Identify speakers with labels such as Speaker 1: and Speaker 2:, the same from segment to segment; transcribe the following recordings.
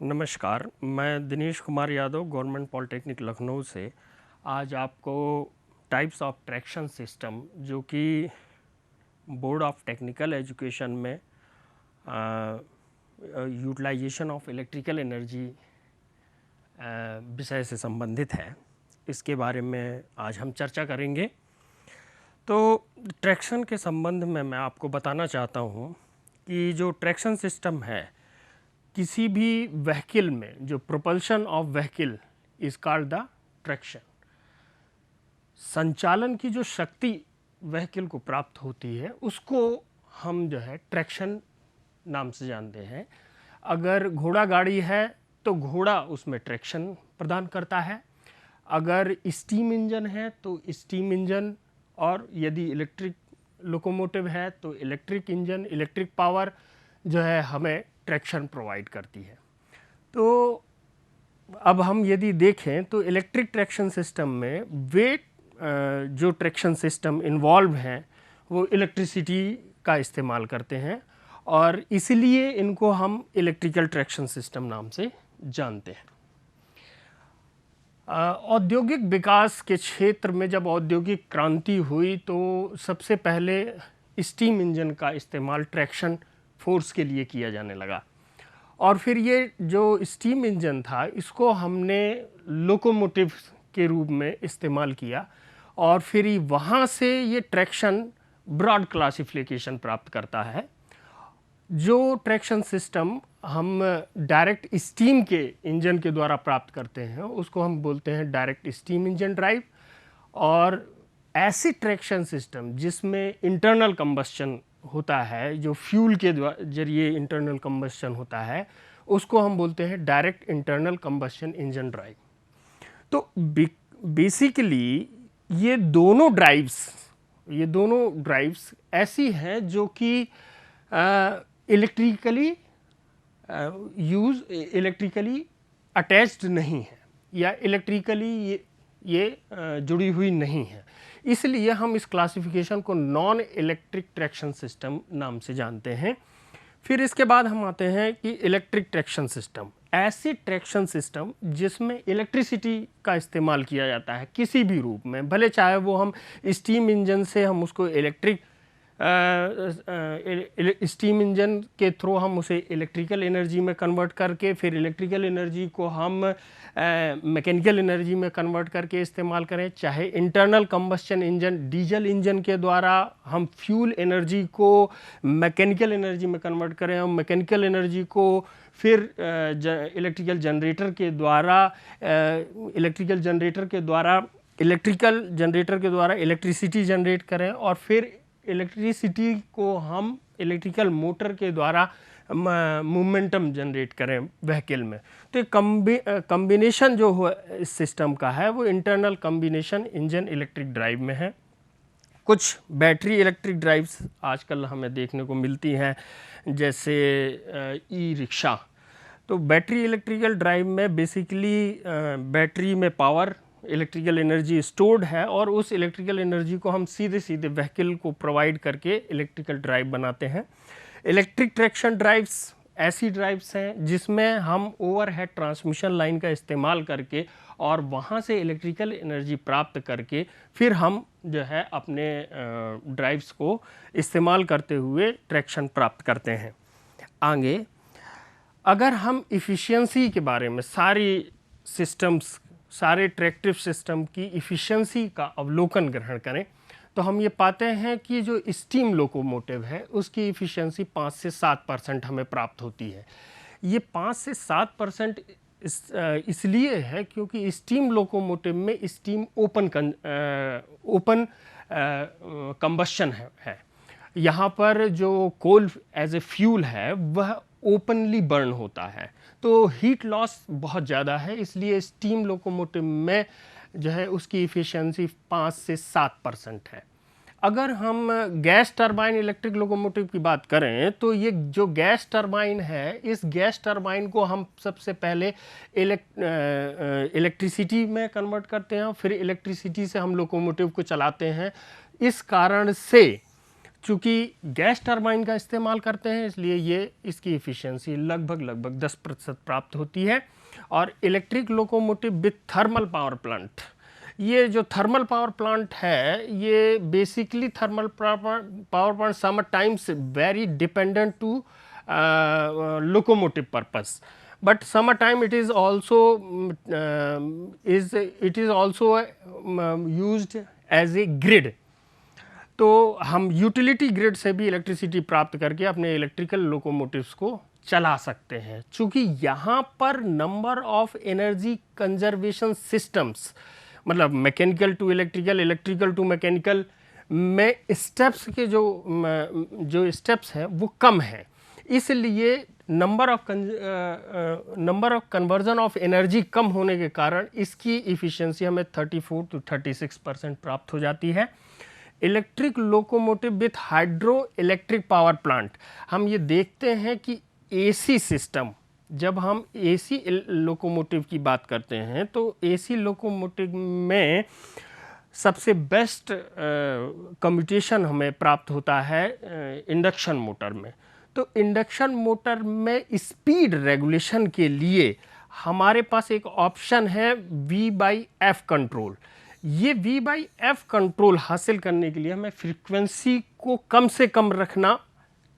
Speaker 1: नमस्कार, मैं Dinesh Kumar Yadav government polytechnic Lucknow से आज आपको टाइप्स ऑफ ट्रैक्शन सिस्टम जो कि बोर्ड ऑफ टेक्निकल एजुकेशन में यूटिलाइजेशन ऑफ इलेक्ट्रिकल एनर्जी विषय से संबंधित है, इसके बारे में आज हम चर्चा करेंगे। तो ट्रैक्शन के संबंध में मैं आपको बताना चाहता हूँ कि जो ट्रैक्शन सिस्टम है किसी भी व्हीकल में, जो propulsion of vehicle is called the traction. संचालन की जो शक्ति व्हीकल को प्राप्त होती है उसको हम जो है ट्रैक्शन नाम से जानते हैं। अगर घोड़ा गाड़ी है तो घोड़ा उसमें ट्रैक्शन प्रदान करता है, अगर स्टीम इंजन है तो स्टीम इंजन, और यदि इलेक्ट्रिक लोकोमोटिव है तो इलेक्ट्रिक इंजन, इलेक्ट्रिक पावर जो है हमें ट्रैक्शन प्रोवाइड करती है। तो अब हम यदि देखें तो इलेक्ट्रिक ट्रैक्शन सिस्टम में वे जो ट्रैक्शन सिस्टम इन्वॉल्व हैं वो इलेक्ट्रिसिटी का इस्तेमाल करते हैं और इसलिए इनको हम इलेक्ट्रिकल ट्रैक्शन सिस्टम नाम से जानते हैं। औद्योगिक विकास के क्षेत्र में जब औद्योगिक क्रांति हुई तो सबसे पहले स्टीम इंजन का इस्तेमाल ट्रैक्शन फोर्स के लिए किया जाने लगा और फिर ये जो स्टीम इंजन था इसको हमने लोकोमोटिव के रूप में इस्तेमाल किया और फिर वहाँ से ये ट्रैक्शन ब्रॉड क्लासिफिकेशन प्राप्त करता है। जो ट्रैक्शन सिस्टम हम डायरेक्ट स्टीम के इंजन के द्वारा प्राप्त करते हैं उसको हम बोलते हैं डायरेक्ट स्टीम इंजन ड्राइव, और ऐसी ट्रैक्शन सिस्टम जिसमें इंटरनल कंबस्शन होता है, जो फ्यूल के जरिए इंटरनल कंबस्शन होता है, उसको हम बोलते हैं direct internal combustion engine drive. तो बेसिकली ये दोनों ड्राइव्स ऐसी हैं जो कि इलेक्ट्रिकली अटैच्ड नहीं है या इलेक्ट्रिकली ये जुड़ी हुई नहीं है, इसलिए हम इस क्लासिफिकेशन को नॉन इलेक्ट्रिक ट्रैक्शन सिस्टम नाम से जानते हैं। फिर इसके बाद हम आते हैं कि इलेक्ट्रिक ट्रैक्शन सिस्टम, ऐसे ट्रैक्शन सिस्टम जिसमें इलेक्ट्रिसिटी का इस्तेमाल किया जाता है किसी भी रूप में, भले चाहे वो हम स्टीम इंजन से हम उसको स्टीम इंजन के थ्रू हम उसे इलेक्ट्रिकल एनर्जी में कन्वर्ट करके फिर इलेक्ट्रिकल एनर्जी को हम मैकेनिकल एनर्जी में कन्वर्ट करके इस्तेमाल करें, चाहे internal combustion engine diesel engine के द्वारा हम फ्यूल एनर्जी को मैकेनिकल एनर्जी में कन्वर्ट करें और मैकेनिकल एनर्जी को फिर इलेक्ट्रिकल जनरेटर के द्वारा इलेक्ट्रिसिटी जनरेट करें और फिर इलेक्ट्रिसिटी को हम इलेक्ट्रिकल मोटर के द्वारा मोमेंटम जनरेट करें व्हीकल में। तो कम्बिनेशन जो हो इस सिस्टम का है वो internal combination engine electric drive में है। कुछ बैटरी इलेक्ट्रिक ड्राइव्स आजकल हमें देखने को मिलती हैं, जैसे ई रिक्शा। तो बैटरी इलेक्ट्रिकल ड्राइव में बेसिकली बैटरी में पावर इलेक्ट्रिकल एनर्जी स्टोर्ड है और उस इलेक्ट्रिकल एनर्जी को हम सीधे सीधे व्हीकल को प्रोवाइड करके इलेक्ट्रिकल ड्राइव बनाते हैं। इलेक्ट्रिक ट्रैक्शन ड्राइव्स ऐसी ड्राइव्स हैं जिसमें हम ओवरहेड ट्रांसमिशन लाइन का इस्तेमाल करके और वहाँ से इलेक्ट्रिकल एनर्जी प्राप्त करके फिर हम जो है अपने ड्राइव्स को इस्तेमाल करते हुए ट्रैक्शन प्राप्त करते हैं। आगे अगर हम इफ़िशियंसी के बारे में सारे ट्रैक्टिव सिस्टम की इफ़िशियंसी का अवलोकन ग्रहण करें तो हम ये पाते हैं कि जो स्टीम लोकोमोटिव है उसकी इफ़िशियंसी 5 से 7% हमें प्राप्त होती है। ये 5 से 7% इसलिए है क्योंकि स्टीम लोकोमोटिव में स्टीम ओपन कंबस्शन है। यहाँ पर जो कोल एज ए फ्यूल है वह ओपनली बर्न होता है, तो हीट लॉस बहुत ज़्यादा है, इसलिए स्टीम लोकोमोटिव में जो है उसकी इफ़िशियंसी 5 से 7% है। अगर हम गैस टरबाइन इलेक्ट्रिक लोकोमोटिव की बात करें तो ये जो गैस टरबाइन है, इस गैस टरबाइन को हम सबसे पहले इलेक्ट्रिसिटी में कन्वर्ट करते हैं, फिर इलेक्ट्रिसिटी से हम लोकोमोटिव को चलाते हैं। इस कारण से चूँकि गैस टरबाइन का इस्तेमाल करते हैं इसलिए ये इसकी एफिशिएंसी लगभग 10% प्राप्त होती है। और electric locomotive with thermal power plant, ये जो थर्मल पावर प्लांट है ये basically thermal power plant sometimes very dependent to locomotive purpose, but sometime it is also used as a grid। तो हम यूटिलिटी ग्रिड से भी electricity प्राप्त करके अपने इलेक्ट्रिकल लोकोमोटिव्स को चला सकते हैं। चूँकि यहाँ पर number of energy conservation systems, मतलब mechanical to electrical, electrical to mechanical में स्टेप्स के जो स्टेप्स हैं वो कम हैं, इसलिए number of conversion of energy कम होने के कारण इसकी इफ़िशियंसी हमें 34 to 36% प्राप्त हो जाती है। Electric locomotive with hydro electric power plant, हम ये देखते हैं कि एसी सिस्टम, जब हम एसी लोकोमोटिव की बात करते हैं तो एसी लोकोमोटिव में सबसे बेस्ट कम्यूटेशन हमें प्राप्त होता है इंडक्शन मोटर में। तो इंडक्शन मोटर में स्पीड रेगुलेशन के लिए हमारे पास एक ऑप्शन है V/F कंट्रोल। ये V/F कंट्रोल हासिल करने के लिए हमें फ्रीक्वेंसी को कम से कम रखना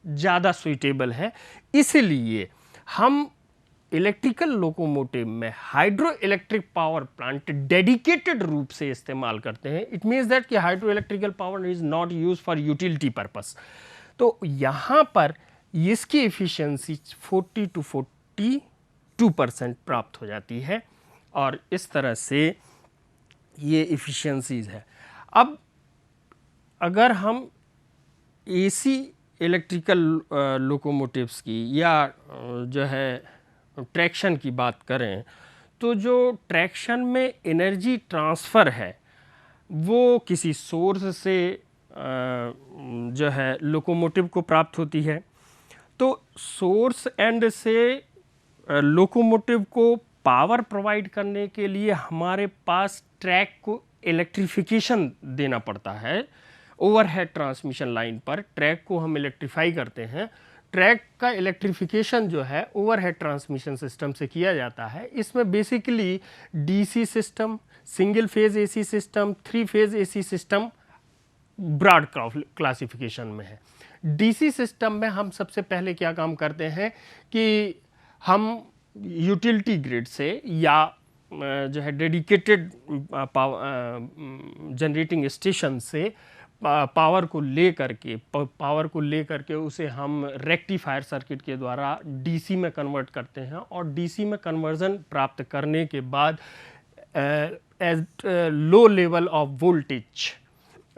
Speaker 1: ज़्यादा सुइटेबल है, इसलिए हम इलेक्ट्रिकल लोकोमोटिव में hydro electric power plant dedicated रूप से इस्तेमाल करते हैं। इट मीन्स दैट कि hydro electrical power is not use for utility purpose. तो यहाँ पर इसकी एफिशिएंसी 40 to 42% प्राप्त हो जाती है और इस तरह से ये एफिशिएंसीज है। अब अगर हम एसी इलेक्ट्रिकल लोकोमोटिव्स की या जो है ट्रैक्शन की बात करें तो जो ट्रैक्शन में एनर्जी ट्रांसफ़र है वो किसी सोर्स से जो है लोकोमोटिव को प्राप्त होती है। तो सोर्स एंड से लोकोमोटिव को पावर प्रोवाइड करने के लिए हमारे पास ट्रैक को इलेक्ट्रिफिकेशन देना पड़ता है। ओवरहेड ट्रांसमिशन लाइन पर ट्रैक को हम इलेक्ट्रीफाई करते हैं। ट्रैक का इलेक्ट्रिफिकेशन जो है ओवरहेड ट्रांसमिशन सिस्टम से किया जाता है। इसमें basically DC system, single phase AC system, 3 phase AC system broad classification में है। डीसी सिस्टम में हम सबसे पहले क्या काम करते हैं कि हम यूटिलिटी ग्रिड से या जो है डेडिकेटेड जनरेटिंग स्टेशन से पावर को ले करके उसे हम रेक्टिफायर सर्किट के द्वारा डीसी में कन्वर्ट करते हैं और डीसी में कन्वर्जन प्राप्त करने के बाद at low level of voltage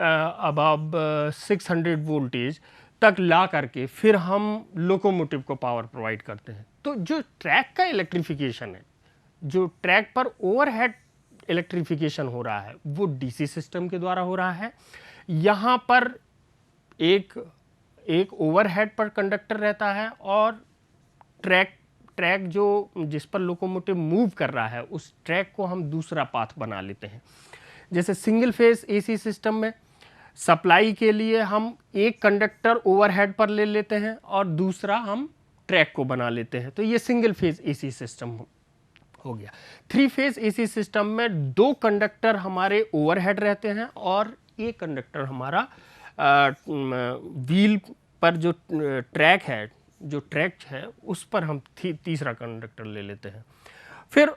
Speaker 1: above 600 voltage तक ला करके फिर हम लोकोमोटिव को पावर प्रोवाइड करते हैं। तो जो ट्रैक का इलेक्ट्रिफिकेशन है, जो ट्रैक पर ओवरहेड इलेक्ट्रिफिकेशन हो रहा है वो डीसी सिस्टम के द्वारा हो रहा है। यहाँ पर एक ओवरहेड पर कंडक्टर रहता है और ट्रैक जो जिस पर लोकोमोटिव मूव कर रहा है उस ट्रैक को हम दूसरा पाथ बना लेते हैं। जैसे सिंगल फेज एसी सिस्टम में सप्लाई के लिए हम एक कंडक्टर ओवरहेड पर ले लेते हैं और दूसरा हम ट्रैक को बना लेते हैं, तो ये सिंगल फेज एसी सिस्टम हो गया। 3 फेज एसी सिस्टम में 2 कंडक्टर हमारे ओवरहेड रहते हैं और एक कंडक्टर हमारा व्हील पर जो ट्रैक है उस पर हम तीसरा कंडक्टर ले लेते हैं। फिर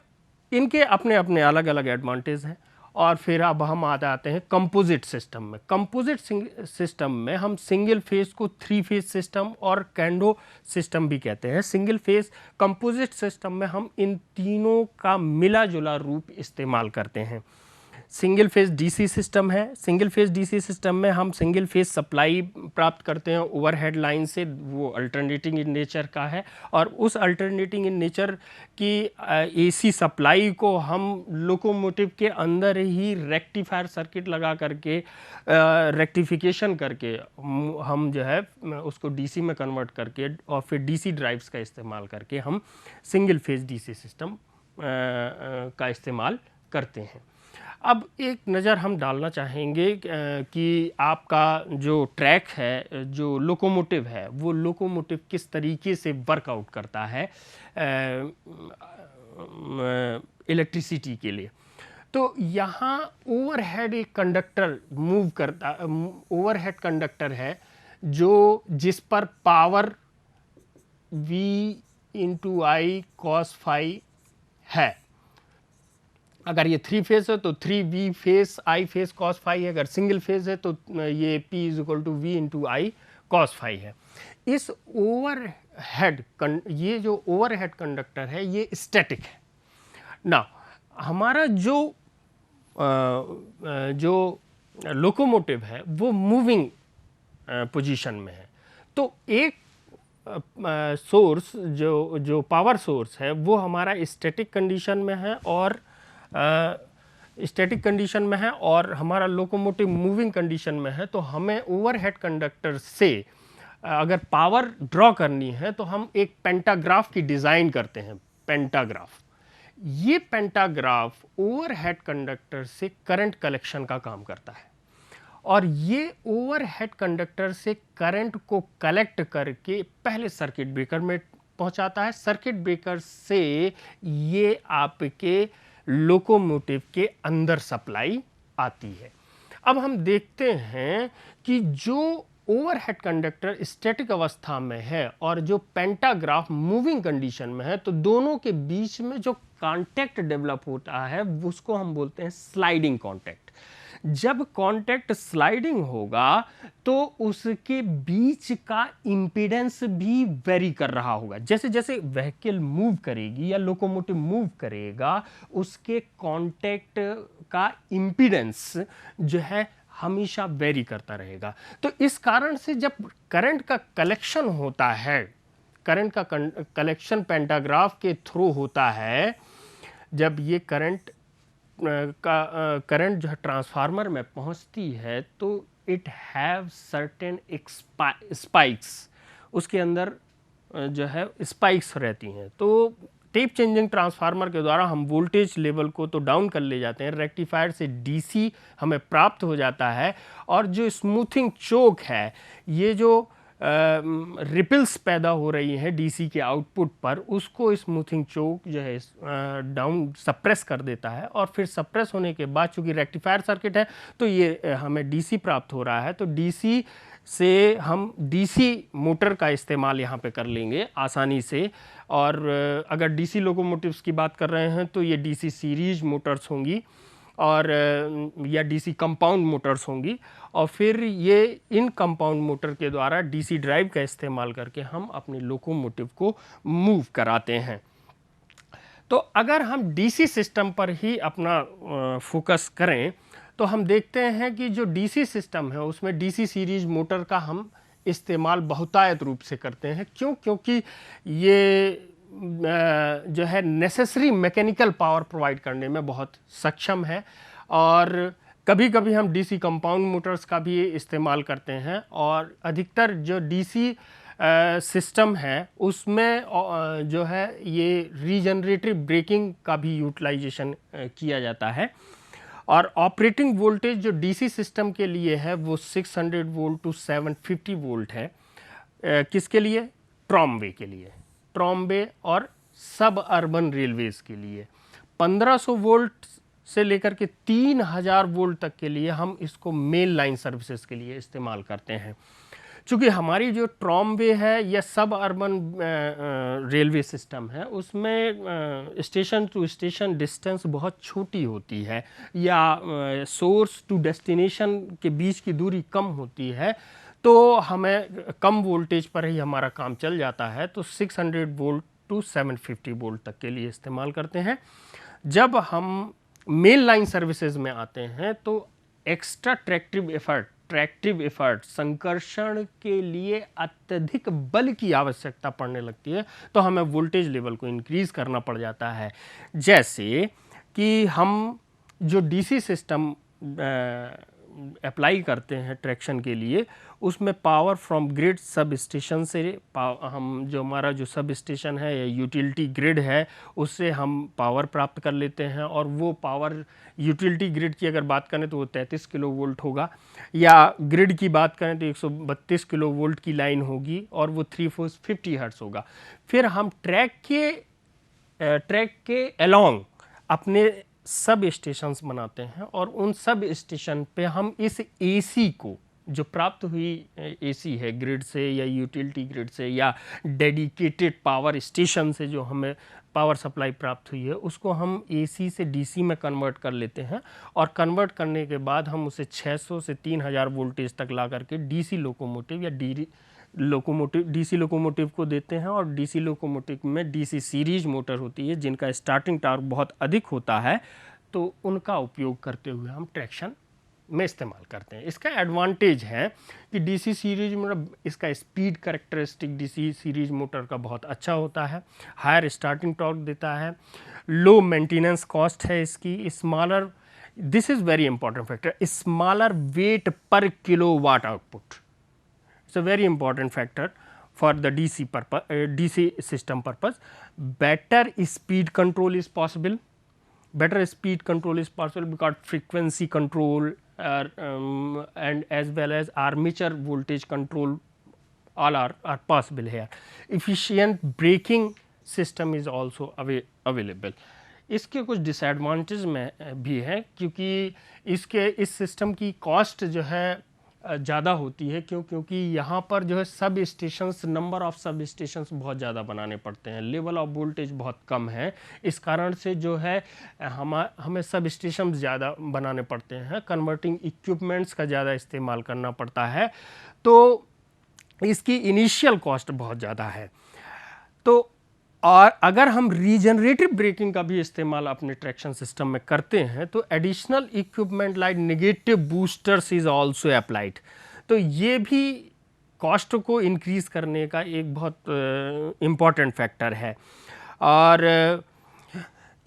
Speaker 1: इनके अपने अपने अलग अलग एडवांटेज हैं। और फिर अब हम आ जाते हैं कंपोजिट सिस्टम में। कंपोजिट सिस्टम में हम सिंगल फेज को 3 फेज सिस्टम और कैंडो सिस्टम भी कहते हैं। सिंगल फेज कंपोजिट सिस्टम में हम इन तीनों का मिला जुला रूप इस्तेमाल करते हैं। सिंगल फेज डीसी सिस्टम है। सिंगल फेज डीसी सिस्टम में हम सिंगल फेज सप्लाई प्राप्त करते हैं ओवरहेड लाइन से, वो अल्टरनेटिंग इन नेचर का है और उस अल्टरनेटिंग इन नेचर की एसी सप्लाई को हम लोकोमोटिव के अंदर ही रेक्टिफायर सर्किट लगा करके रेक्टिफिकेशन करके हम जो है उसको डीसी में कन्वर्ट करके और फिर डीसी ड्राइव्स का इस्तेमाल करके हम सिंगल फेज डीसी सिस्टम का इस्तेमाल करते हैं। अब एक नज़र हम डालना चाहेंगे कि आपका जो ट्रैक है, जो लोकोमोटिव है, वो लोकोमोटिव किस तरीके से वर्कआउट करता है इलेक्ट्रिसिटी के लिए। तो यहाँ ओवरहेड एक कंडक्टर मूव करता, ओवरहेड कंडक्टर है जो जिस पर power V into I cos phi है। अगर ये 3 फेज है तो 3V phase I phase cos phi है, अगर सिंगल फेज है तो ये P is equal to V into I cos phi है। इस ओवरहेड ये जो ओवरहेड कंडक्टर है ये स्टैटिक है ना। हमारा जो लोकोमोटिव है वो मूविंग पोजीशन में है। तो एक सोर्स जो पावर सोर्स है वो हमारा स्टैटिक कंडीशन में है और स्टैटिक कंडीशन में है और हमारा लोकोमोटिव मूविंग कंडीशन में है। तो हमें ओवरहेड कंडक्टर से अगर पावर ड्रॉ करनी है तो हम एक पेंटाग्राफ की डिज़ाइन करते हैं। पेंटाग्राफ, ये पेंटाग्राफ ओवरहेड कंडक्टर से करंट कलेक्शन का काम करता है और ये ओवरहेड कंडक्टर से करंट को कलेक्ट करके पहले सर्किट ब्रेकर में पहुंचाता है। सर्किट ब्रेकर से ये आपके लोकोमोटिव के अंदर सप्लाई आती है। अब हम देखते हैं कि जो ओवरहेड कंडक्टर स्टैटिक अवस्था में है और जो पेंटाग्राफ मूविंग कंडीशन में है, तो दोनों के बीच में जो कांटेक्ट डेवलप होता है उसको हम बोलते हैं स्लाइडिंग कांटेक्ट। जब कांटेक्ट स्लाइडिंग होगा तो उसके बीच का इंपीडेंस भी वेरी कर रहा होगा। जैसे जैसे व्हीकल मूव करेगी या लोकोमोटिव मूव करेगा, उसके कांटेक्ट का इंपीडेंस जो है हमेशा वेरी करता रहेगा। तो इस कारण से जब करंट का कलेक्शन होता है, करंट का कलेक्शन पेंटाग्राफ के थ्रू होता है, जब ये करंट जो है ट्रांसफार्मर में पहुंचती है तो इट हैव सर्टेन स्पाइक्स, उसके अंदर जो है स्पाइक्स रहती हैं। तो टेप चेंजिंग ट्रांसफार्मर के द्वारा हम वोल्टेज लेवल को तो डाउन कर ले जाते हैं, रेक्टिफायर से डीसी हमें प्राप्त हो जाता है और जो स्मूथिंग चोक है, ये जो रिपल्स पैदा हो रही हैं डीसी के आउटपुट पर, उसको स्मूथिंग चोक जो है डाउन सप्रेस कर देता है और फिर सप्रेस होने के बाद चूंकि रेक्टिफायर सर्किट है तो ये हमें डीसी प्राप्त हो रहा है। तो डीसी से हम डीसी मोटर का इस्तेमाल यहाँ पे कर लेंगे आसानी से। और अगर डीसी लोकोमोटिव्स की बात कर रहे हैं तो ये डीसी सीरीज मोटर्स होंगी और या डीसी कंपाउंड मोटर्स होंगी और फिर ये इन कंपाउंड मोटर के द्वारा डीसी ड्राइव का इस्तेमाल करके हम अपने लोकोमोटिव को मूव कराते हैं। तो अगर हम डीसी सिस्टम पर ही अपना फोकस करें तो हम देखते हैं कि जो डीसी सिस्टम है उसमें डीसी सीरीज मोटर का हम इस्तेमाल बहुतायत रूप से करते हैं। क्यों? क्योंकि ये जो है नेसेसरी मैकेनिकल पावर प्रोवाइड करने में बहुत सक्षम है और कभी कभी हम डीसी कंपाउंड मोटर्स का भी इस्तेमाल करते हैं और अधिकतर जो डीसी सिस्टम है उसमें जो है ये रीजनरेटिव ब्रेकिंग का भी यूटिलाइजेशन किया जाता है। और ऑपरेटिंग वोल्टेज जो डीसी सिस्टम के लिए है वो 600 वोल्ट टू 750 वोल्ट है। किसके लिए? ट्रॉमवे के लिए, ट्रॉमवे और सब अर्बन रेलवेज के लिए। 1500 वोल्ट से लेकर के 3000 वोल्ट तक के लिए हम इसको मेल लाइन सर्विसेज के लिए इस्तेमाल करते हैं। चूँकि हमारी जो ट्रॉमवे है या सब अर्बन रेलवे सिस्टम है उसमें स्टेशन टू स्टेशन डिस्टेंस बहुत छोटी होती है या सोर्स टू डेस्टिनेशन के बीच की दूरी कम होती है, तो हमें कम वोल्टेज पर ही हमारा काम चल जाता है। तो 600 वोल्ट टू 750 वोल्ट तक के लिए इस्तेमाल करते हैं। जब हम मेल लाइन सर्विसेज में आते हैं तो एक्स्ट्रा ट्रैक्टिव एफर्ट संकर्षण के लिए अत्यधिक बल की आवश्यकता पड़ने लगती है, तो हमें वोल्टेज लेवल को इंक्रीज करना पड़ जाता है। जैसे कि हम जो डीसी सिस्टम अप्लाई करते हैं ट्रैक्शन के लिए, उसमें power from grid sub station से हम जो हमारा जो सब स्टेशन है या यूटिलिटी ग्रिड है उससे हम पावर प्राप्त कर लेते हैं, और वो पावर यूटिलिटी ग्रिड की अगर बात करें तो वो 33 किलो वोल्ट होगा, या ग्रिड की बात करें तो 132 किलो वोल्ट की लाइन होगी और वो 350 हर्ट्ज होगा। फिर हम ट्रैक के अलोंग अपने सब स्टेशंस बनाते हैं, और उन सब स्टेशन पे हम इस एसी को, जो प्राप्त हुई एसी है ग्रिड से या यूटिलिटी ग्रिड से या डेडिकेटेड पावर स्टेशन से जो हमें पावर सप्लाई प्राप्त हुई है, उसको हम एसी से डीसी में कन्वर्ट कर लेते हैं, और कन्वर्ट करने के बाद हम उसे 600 से 3000 वोल्टेज तक ला करके डीसी लोकोमोटिव या डीसी लोकोमोटिव को देते हैं। और डीसी लोकोमोटिव में डीसी सीरीज मोटर होती है जिनका स्टार्टिंग टॉर्क बहुत अधिक होता है, तो उनका उपयोग करते हुए हम ट्रैक्शन में इस्तेमाल करते हैं। इसका एडवांटेज है कि डीसी सीरीज मोटर, इसका speed characteristic DC series motor का बहुत अच्छा होता है, हायर स्टार्टिंग टॉर्क देता है, लो मेंटेनेंस कॉस्ट है इसकी, smaller, this is very important factor, smaller weight per kilowatt output, it's a very important factor for the DC purpose, DC system purpose. Better speed control is possible, because frequency control and as well as armature voltage control all are possible here. Efficient braking system is also available. इसके कुछ disadvantage में भी हैं, क्योंकि इस system की cost जो है ज़्यादा होती है, क्योंकि यहाँ पर जो है सब स्टेशंस, नंबर ऑफ सब स्टेशंस बहुत ज़्यादा बनाने पड़ते हैं, लेवल ऑफ वोल्टेज बहुत कम है, इस कारण से जो है हमें सब स्टेशन ज़्यादा बनाने पड़ते हैं, कन्वर्टिंग इक्विपमेंट्स का ज़्यादा इस्तेमाल करना पड़ता है, तो इसकी इनिशियल कॉस्ट बहुत ज़्यादा है। तो और अगर हम रीजनरेटिव ब्रेकिंग का भी इस्तेमाल अपने ट्रैक्शन सिस्टम में करते हैं तो additional equipment like negative boosters is also applied, तो ये भी कॉस्ट को इंक्रीज करने का एक बहुत इम्पॉर्टेंट फैक्टर है। और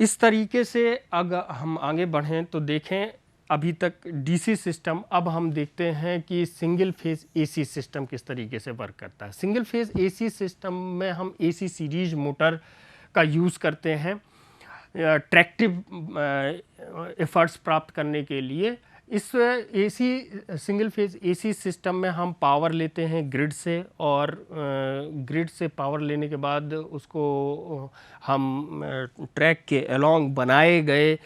Speaker 1: इस तरीके से अगर हम आगे बढ़ें तो देखें अभी तक डीसी सिस्टम, अब हम देखते हैं कि सिंगल फेज एसी सिस्टम किस तरीके से वर्क करता है। सिंगल फेज एसी सिस्टम में हम एसी सीरीज मोटर का यूज़ करते हैं ट्रैक्टिव एफर्ट्स प्राप्त करने के लिए। इस AC single phase AC system में हम पावर लेते हैं ग्रिड से, और ग्रिड से पावर लेने के बाद उसको हम ट्रैक के अलोंग बनाए गए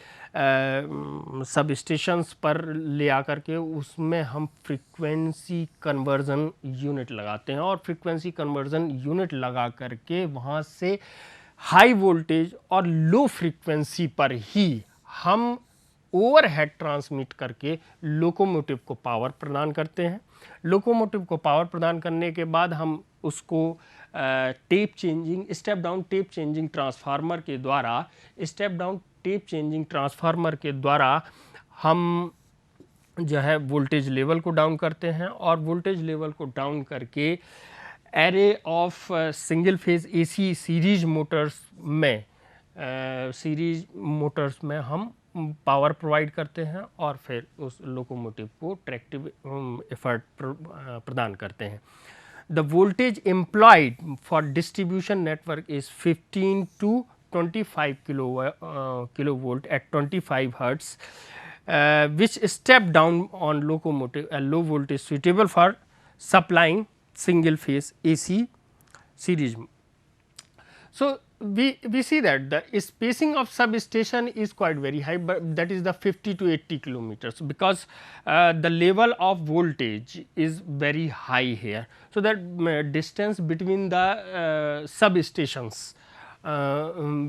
Speaker 1: सब स्टेशंस पर ले आकर के उसमें हम फ्रीक्वेंसी कन्वर्जन यूनिट लगाते हैं, और फ्रीक्वेंसी कन्वर्जन यूनिट लगा करके वहाँ से हाई वोल्टेज और लो फ्रीक्वेंसी पर ही हम ओवरहेड ट्रांसमिट करके लोकोमोटिव को पावर प्रदान करते हैं। लोकोमोटिव को पावर प्रदान करने के बाद हम उसको tap changing, step down tap changing transformer के द्वारा, हम जो है वोल्टेज लेवल को डाउन करते हैं, और वोल्टेज लेवल को डाउन करके array of single phase AC series Motors में हम पावर प्रोवाइड करते हैं, और फिर उस लोकोमोटिव को ट्रैक्टिव एफर्ट प्रदान करते हैं। The voltage employed for distribution network is 15 to 25 kilovolt at 25 hertz, which step down on locomotive a low voltage suitable for supplying single phase AC series. So we see that the spacing of substation is quite very high, but that is the 50 to 80 kilometers, because the level of voltage is very high here. So that distance between the substations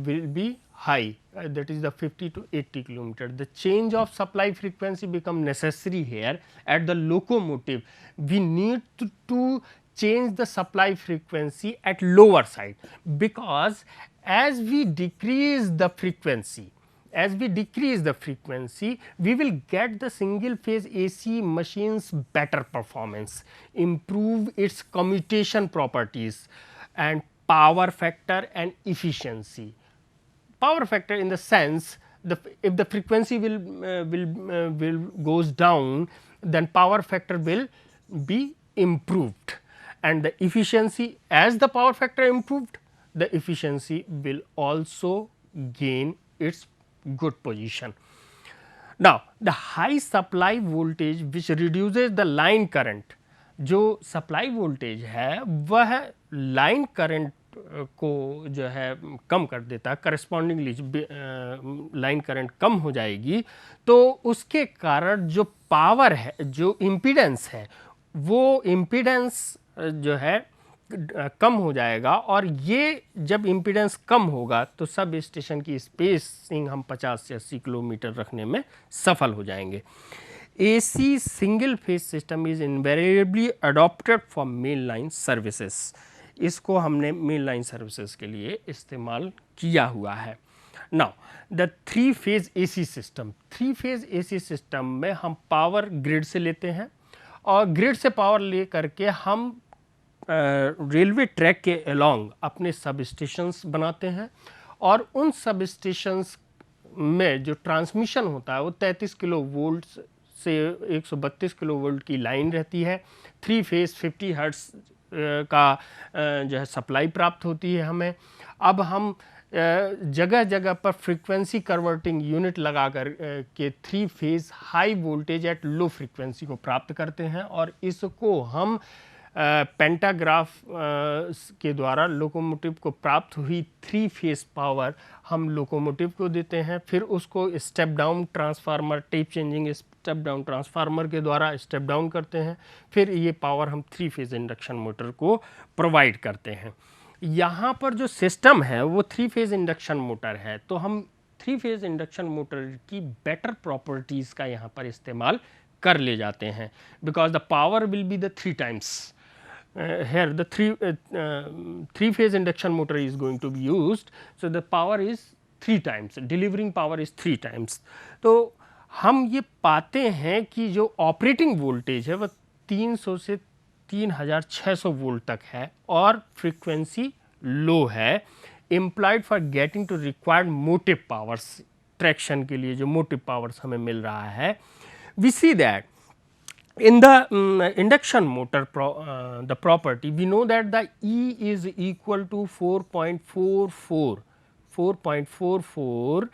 Speaker 1: will be high, that is the 50 to 80 kilometers. The change of supply frequency become necessary here at the locomotive. We need to change the supply frequency at lower side, because as we decrease the frequency, we will get the single phase AC machines better performance, improve its commutation properties and power factor and efficiency. Power factor in the sense, if the frequency will goes down, then power factor will be improved, and the efficiency, as the power factor improved, the efficiency will also gain its good position. Now, the high supply voltage which reduces the line current, जो supply voltage है वह line current को जो है कम कर देता है, correspondingly line current कम हो जाएगी, तो उसके कारण जो पावर है, जो इम्पीडेंस है, वो इम्पीडेंस जो है कम हो जाएगा, और ये जब इम्पीडेंस कम होगा तो सब स्टेशन की स्पेसिंग हम 50 से 80 किलोमीटर रखने में सफल हो जाएंगे। AC single phase system is invariably adopted for main line services. इसको हमने मेन लाइन सर्विसेज के लिए इस्तेमाल किया हुआ है। Now the 3 phase AC system, 3 phase AC system में हम पावर ग्रिड से लेते हैं, और ग्रिड से पावर ले करके हम रेलवे ट्रैक के अलोंग अपने सब स्टेशंस बनाते हैं, और उन सब स्टेशंस में जो ट्रांसमिशन होता है वो 33 किलो वोल्ट से 132 किलो वोल्ट की लाइन रहती है। 3 फेज 50 हर्ट्ज का जो है सप्लाई प्राप्त होती है हमें। अब हम जगह जगह पर फ्रीक्वेंसी कन्वर्टिंग यूनिट लगाकर के 3 phase high voltage at low frequency को प्राप्त करते हैं, और इसको हम पेंटाग्राफ के द्वारा लोकोमोटिव को प्राप्त हुई 3 फेज पावर हम लोकोमोटिव को देते हैं। फिर उसको step down transformer, tap changing step down transformer के द्वारा स्टेप डाउन करते हैं, फिर ये पावर हम 3 फेज इंडक्शन मोटर को प्रोवाइड करते हैं। यहाँ पर जो सिस्टम है वो 3 फेज इंडक्शन मोटर है, तो हम 3 फेज इंडक्शन मोटर की बेटर प्रॉपर्टीज़ का यहाँ पर इस्तेमाल कर ले जाते हैं, because the power will be the 3 times. Here the 3 phase induction motor is going to be used, so the power is 3 times, delivering power is 3 times. तो हम ये पाते हैं कि जो ऑपरेटिंग वोल्टेज है वह 300 से 3600 वोल्ट तक है, और फ्रीक्वेंसी लो है, implied for getting to required motive powers. Traction के लिए जो मोटिव पावर्स हमें मिल रहा है, we see that in the induction motor the property, we know that the E is equal to 4.44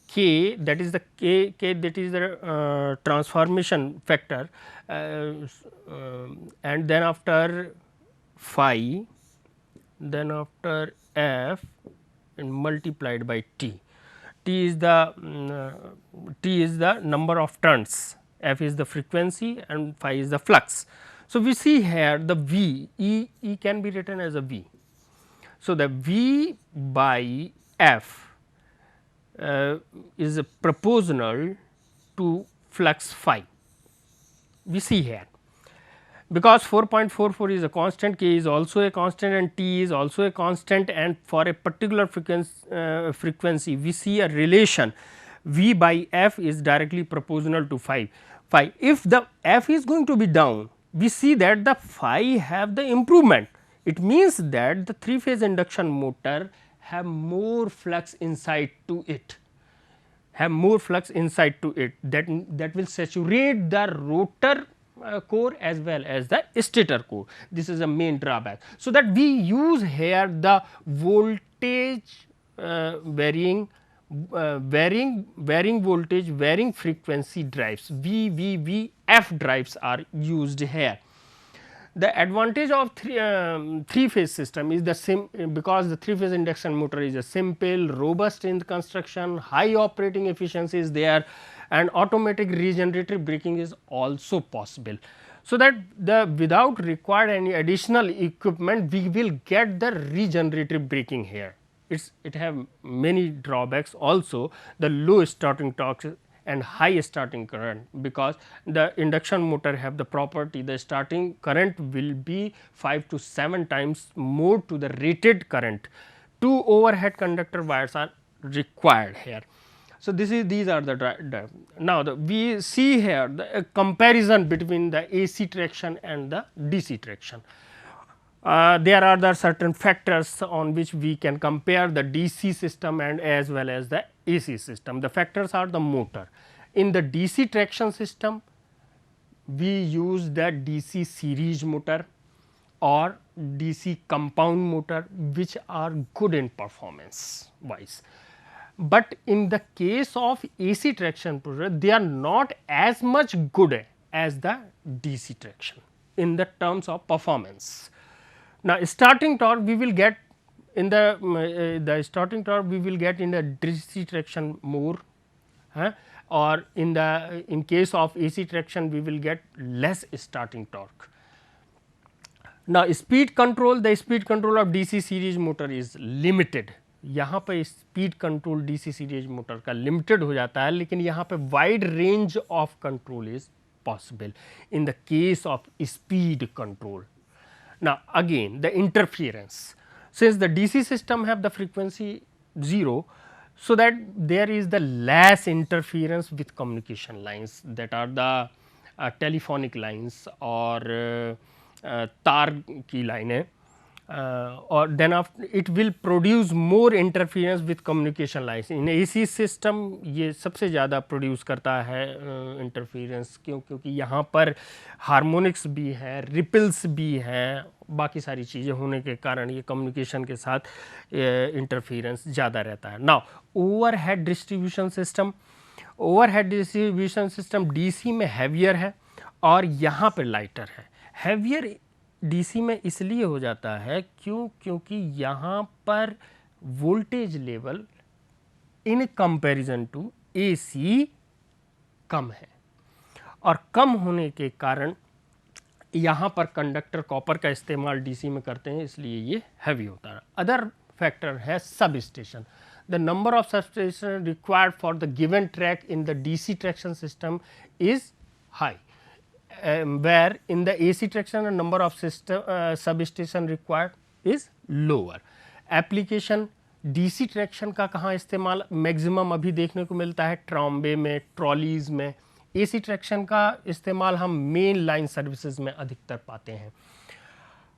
Speaker 1: K, that is the K that is the transformation factor, and then after phi, then after F, and multiplied by T. T is the number of turns, F is the frequency, and phi is the flux. So, we see here the V, E can be written as a V. So, the V by F is proportional to flux phi. We see here, because 4.44 is a constant, K is also a constant, and T is also a constant, and for a particular frequency we see a relation V by F is directly proportional to phi. If the F is going to be down, we see that the phi have the improvement. It means that the 3 phase induction motor have more flux inside to it, that will saturate the rotor core as well as the stator core. This is a main drawback. So, that we use here the voltage varying voltage, varying frequency drives, VF drives are used here. The advantage of 3 phase system is the same, because the 3 phase induction motor is a simple, robust in construction, high operating efficiency is there, and automatic regenerative braking is also possible. So, that without required any additional equipment, we will get the regenerative braking here. It have many drawbacks also, the low starting torque and high starting current, because the induction motor have the property, the starting current will be 5 to 7 times more to the rated current. 2 overhead conductor wires are required here. So, these are the now we see here the comparison between the AC traction and the DC traction. There are the certain factors on which we can compare the DC system and as well as the AC system. The factors are the motor. In the DC traction system, we use the DC series motor or DC compound motor, which are good in performance wise. But in the case of AC traction motor, they are not as much good as the DC traction in the terms of performance. Now, starting torque we will get in the starting torque we will get in the DC traction more, or in case of AC traction we will get less starting torque. Now, speed control, the speed control of DC series motor is limited. यहाँ पे speed control DC series motor का limited हो जाता है, लेकिन यहाँ पे wide range of control is possible in the case of speed control. Now, again the interference, since the DC system have the frequency 0, so that there is the less interference with communication lines, that are the telephonic lines or तार की लाइनें, और then after it will produce more interference with communication lines. in AC system ये सबसे ज़्यादा produce करता है interference, क्योंकि यहाँ पर हार्मोनिक्स भी है, रिपल्स भी हैं, बाकी सारी चीज़ें होने के कारण ये कम्युनिकेशन के साथ इंटरफेरेंस ज़्यादा रहता है. Now, overhead distribution system, overhead distribution system DC में हैवियर है और यहाँ पर लाइटर है. हैवियर DC में इसलिए हो जाता है क्योंकि यहाँ पर voltage level in comparison to AC कम है, और कम होने के कारण यहाँ पर कंडक्टर कॉपर का इस्तेमाल DC में करते हैं, इसलिए ये हैवी होता है. अदर फैक्टर है sub station. The number of sub station required for the given track in the DC traction system is high, where in the AC traction the number of substation required is lower. Application DC traction का कहाँ इस्तेमाल maximum अभी देखने को मिलता है? ट्रॉम्बे में, trolleys में. AC ट्रैक्शन का इस्तेमाल हम मेन लाइन सर्विसेज में अधिकतर पाते हैं.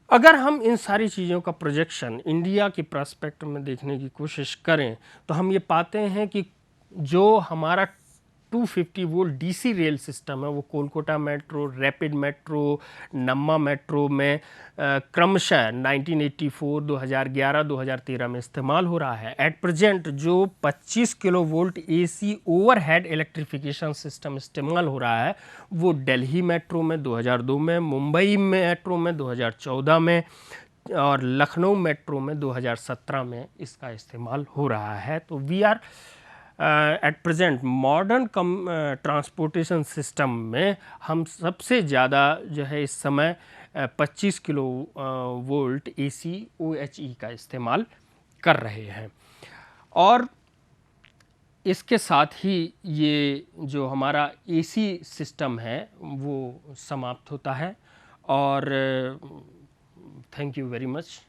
Speaker 1: अगर हम इन सारी चीज़ों का प्रोजेक्शन इंडिया के प्रोस्पेक्ट में देखने की कोशिश करें तो हम ये पाते हैं कि जो हमारा 250 वोल्ट DC रेल सिस्टम है वो Kolkata metro, rapid metro, Namma metro में क्रमशः 1984, 2011, 2013 में इस्तेमाल हो रहा है. एट प्रेजेंट जो 25 kilo volt AC overhead electrification system इस्तेमाल हो रहा है वो दिल्ली मेट्रो में 2002 में, मुंबई मेट्रो में 2014 में और लखनऊ मेट्रो में 2017 में इसका इस्तेमाल हो रहा है. तो we are at present modern transportation system में हम सबसे ज़्यादा जो है इस समय 25 किलो वोल्ट AC OHE का इस्तेमाल कर रहे हैं. और इसके साथ ही ये जो हमारा AC सिस्टम है वो समाप्त होता है. और थैंक यू वेरी मच.